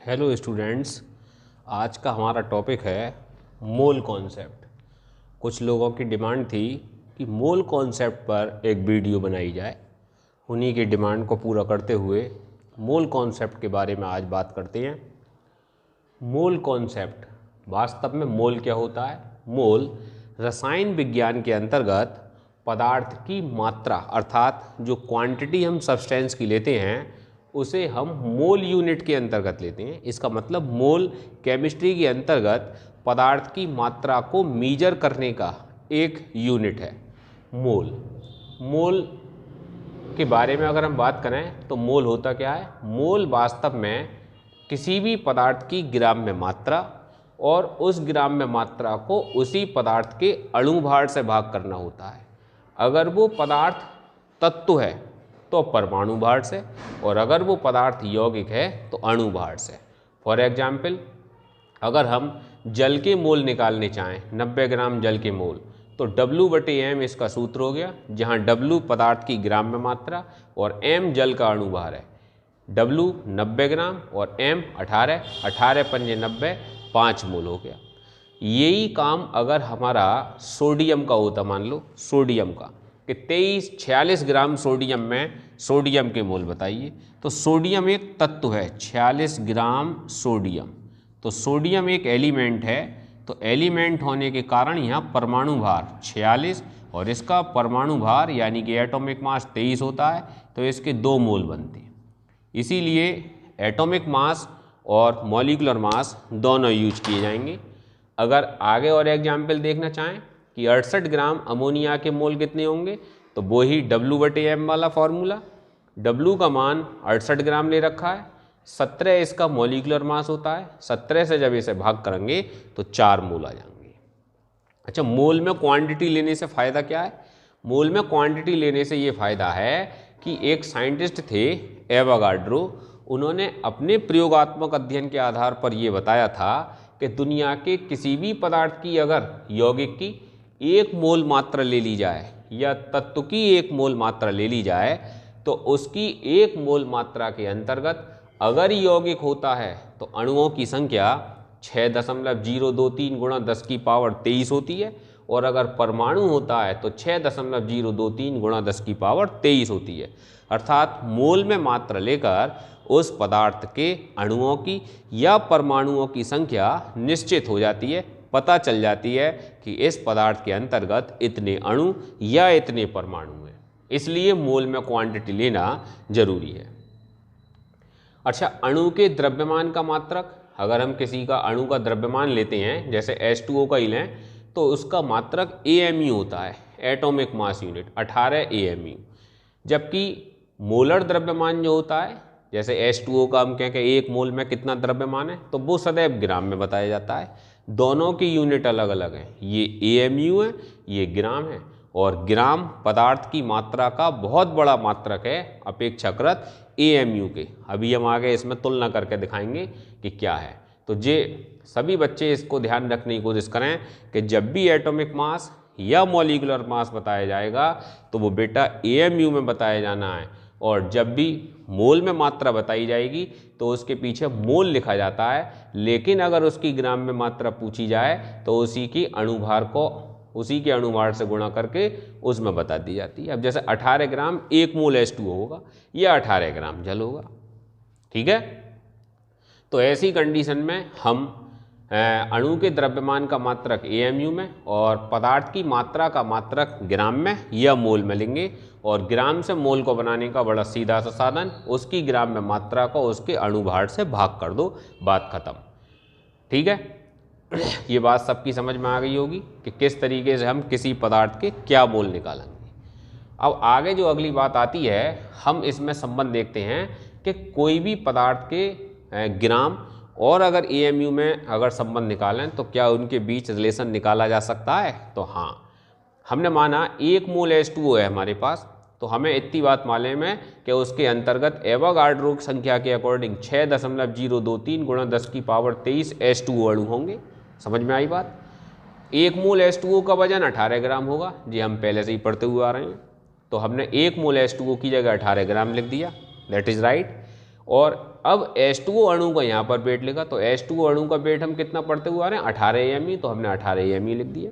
Hello students, आज का हमारा टॉपिक है मोल कॉन्सेप्ट। कुछ लोगों की डिमांड थी कि मोल कॉन्सेप्ट पर एक वीडियो बनाई जाए। उन्हीं की डिमांड को पूरा करते हुए मोल कॉन्सेप्ट के बारे में आज बात करते हैं। मोल कॉन्सेप्ट, वास्तव में मोल क्या होता है? मोल रसायन विज्ञान के अंतर्गत पदार्थ की मात्रा, अर्थात जो क्वांटिटी हम सब्सटेंस की लेते हैं उसे हम मोल यूनिट के अंतर्गत लेते हैं। इसका मतलब मोल केमिस्ट्री के अंतर्गत पदार्थ की मात्रा को मीजर करने का एक यूनिट है मोल। मोल के बारे में अगर हम बात करें तो मोल होता क्या है? मोल वास्तव में किसी भी पदार्थ की ग्राम में मात्रा और उस ग्राम में मात्रा को उसी पदार्थ के अणु भार से भाग करना होता है। अगर वो पदार्थ तत्व है तो परमाणु भार से, और अगर वो पदार्थ यौगिक है तो अणु भार से। फॉर एग्जाम्पल, अगर हम जल के मोल निकालने चाहें, 90 ग्राम जल के मोल, तो W/M इसका सूत्र हो गया, जहाँ W पदार्थ की ग्राम में मात्रा और M जल का अणु भार है। W 90 ग्राम और M 18, 18 पंजे 90, 5 मोल हो गया। यही काम अगर हमारा सोडियम का होता, मान लो सोडियम का, कि 46 ग्राम सोडियम में सोडियम के मोल बताइए, तो सोडियम एक तत्व है, 46 ग्राम सोडियम। तो सोडियम एक एलिमेंट है, तो एलिमेंट होने के कारण यहाँ परमाणु भार 46 और इसका परमाणु भार यानी कि एटॉमिक मास 23 होता है, तो इसके 2 मोल बनते हैं। इसीलिए एटॉमिक मास और मॉलिक्यूलर मास दोनों यूज किए जाएंगे। अगर आगे और एग्जाम्पल देखना चाहें कि 68 ग्राम अमोनिया के मोल कितने होंगे, तो वो ही W/M वाला फॉर्मूला। W का मान 68 ग्राम ले रखा है, 17 इसका मॉलिक्यूलर मास होता है, 17 से जब इसे भाग करेंगे तो 4 मोल आ जाएंगे। अच्छा, मोल में क्वांटिटी लेने से फ़ायदा क्या है? मोल में क्वांटिटी लेने से ये फ़ायदा है कि एक साइंटिस्ट थे एवोगाड्रो, उन्होंने अपने प्रयोगात्मक अध्ययन के आधार पर यह बताया था कि दुनिया के किसी भी पदार्थ की अगर यौगिक की 1 मोल मात्रा ले ली जाए या तत्व की 1 मोल मात्रा ले ली जाए, तो उसकी 1 मोल मात्रा के अंतर्गत अगर यौगिक होता है तो अणुओं की संख्या 6.023 गुणा 10 की पावर 23 होती है, और अगर परमाणु होता है तो 6.023 गुणा 10 की पावर 23 होती है। अर्थात मोल में मात्रा लेकर उस पदार्थ के अणुओं की या परमाणुओं की संख्या निश्चित हो जाती है, पता चल जाती है कि इस पदार्थ के अंतर्गत इतने अणु या इतने परमाणु हैं। इसलिए मोल में क्वांटिटी लेना जरूरी है। अच्छा, अणु के द्रव्यमान का मात्रक, अगर हम किसी का अणु का द्रव्यमान लेते हैं, जैसे H2O का ही लें, तो उसका मात्रक AMU होता है, एटॉमिक मास यूनिट, 18 AMU। जबकि मोलर द्रव्यमान जो होता है, जैसे H2O का हम कहें कि 1 मोल में कितना द्रव्यमान है, तो वो सदैव ग्राम में बताया जाता है। दोनों की यूनिट अलग अलग हैं, ये AMU है, ये ग्राम है, और ग्राम पदार्थ की मात्रा का बहुत बड़ा मात्रक है अपेक्षाकृत AMU के। अभी हम आगे इसमें तुलना करके दिखाएंगे कि क्या है। तो जे सभी बच्चे इसको ध्यान रखने की कोशिश करें कि जब भी एटॉमिक मास या मॉलिक्यूलर मास बताया जाएगा तो वो बेटा AMU में बताया जाना है, और जब भी मोल में मात्रा बताई जाएगी तो उसके पीछे मोल लिखा जाता है। लेकिन अगर उसकी ग्राम में मात्रा पूछी जाए तो उसी की अणुभार को उसी के अणुभार से गुणा करके उसमें बता दी जाती है। अब जैसे 18 ग्राम 1 मोल H2O होगा या 18 ग्राम जल होगा, ठीक है। तो ऐसी कंडीशन में हम अणु के द्रव्यमान का मात्रक AMU में और पदार्थ की मात्रा का मात्रक ग्राम में या मोल में लेंगे, और ग्राम से मोल को बनाने का बड़ा सीधा सा साधन, उसकी ग्राम में मात्रा को उसके अणुभार से भाग कर दो, बात खत्म, ठीक है। ये बात सबकी समझ में आ गई होगी कि किस तरीके से हम किसी पदार्थ के क्या मोल निकालेंगे। अब आगे जो अगली बात आती है, हम इसमें संबंध देखते हैं कि कोई भी पदार्थ के ग्राम और अगर AMU में अगर संबंध निकालें तो क्या उनके बीच रिलेशन निकाला जा सकता है? तो हाँ, हमने माना 1 मोल H2O है हमारे पास, तो हमें इतनी बात मालूम है कि उसके अंतर्गत एवोगाड्रो संख्या के अकॉर्डिंग 6.023 गुणा 10 की पावर 23 H2O अणु होंगे। समझ में आई बात? 1 मोल H2O का वजन 18 ग्राम होगा, जी हम पहले से ही पढ़ते हुए आ रहे हैं, तो हमने 1 मोल H2O की जगह 18 ग्राम लिख दिया, दैट इज राइट। और अब H2O अणु का यहाँ पर वेट लिखा, तो H2O अणु का वेट हम कितना पढ़ते हुए आ रहे हैं 18 AME, तो हमने 18 AME लिख दिया।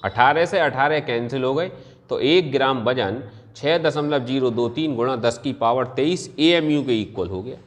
18 से 18 कैंसिल हो गए, तो 1 ग्राम वजन 6.023 गुणा 10 की पावर 23 AMU के इक्वल हो गया।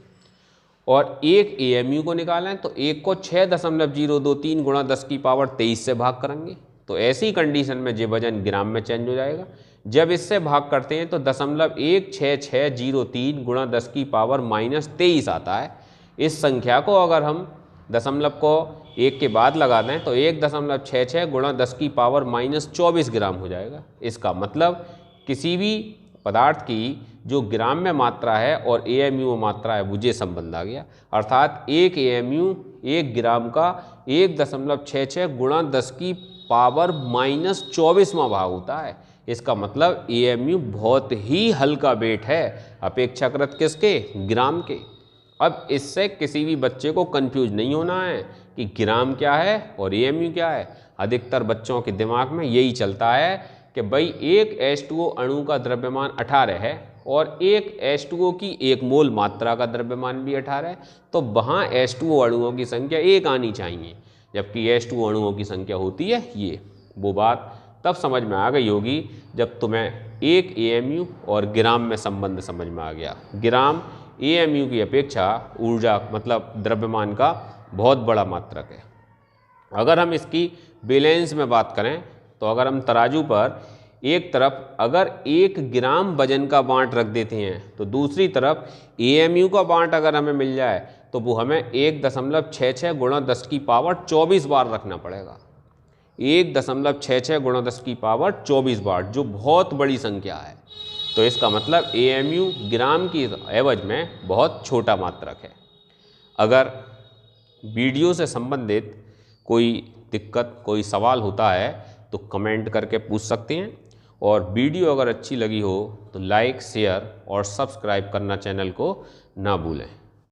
और एक AMU को निकालें तो एक को 6.023 गुणा 10 की पावर 23 से भाग करेंगे, तो ऐसी कंडीशन में ये वजन ग्राम में चेंज हो जाएगा। जब इससे भाग करते हैं तो 0.16603 गुणा 10 की पावर -23 आता है। इस संख्या को अगर हम दशमलव को 1 के बाद लगा दें तो 1.66 गुणा 10 की पावर -24 ग्राम हो जाएगा। इसका मतलब किसी भी पदार्थ की जो ग्राम में मात्रा है और AMU में मात्रा है वो ये संबंध आ गया, अर्थात 1 AMU 1 ग्राम का 1.66 गुणा 10 की पावर -24वां भाग होता है। इसका मतलब AMU बहुत ही हल्का वेट है अपेक्षाकृत किसके, ग्राम के। अब इससे किसी भी बच्चे को कंफ्यूज नहीं होना है कि ग्राम क्या है और AMU क्या है। अधिकतर बच्चों के दिमाग में यही चलता है कि भाई एक H2O अणु का द्रव्यमान 18 है और एक H2O की 1 मोल मात्रा का द्रव्यमान भी 18 है, तो वहाँ H2O अणुओं की संख्या 1 आनी चाहिए, जबकि H2O अणुओं की संख्या होती है ये। वो बात तब समझ में आ गई होगी जब तुम्हें एक AMU और ग्राम में संबंध समझ में आ गया। ग्राम AMU की अपेक्षा ऊर्जा मतलब द्रव्यमान का बहुत बड़ा मात्रक है। अगर हम इसकी बैलेंस में बात करें तो अगर हम तराजू पर एक तरफ अगर 1 ग्राम वजन का बांट रख देते हैं तो दूसरी तरफ AMU का बांट अगर हमें मिल जाए तो वो हमें 1.66 गुणा 10 की पावर 24 बार रखना पड़ेगा। 1.66 गुणा 10 की पावर 24 बार, जो बहुत बड़ी संख्या है। तो इसका मतलब AMU ग्राम की एवज में बहुत छोटा मात्रक है। अगर वीडियो से संबंधित कोई दिक्कत कोई सवाल होता है तो कमेंट करके पूछ सकते हैं, और वीडियो अगर अच्छी लगी हो तो लाइक शेयर और सब्सक्राइब करना चैनल को ना भूलें।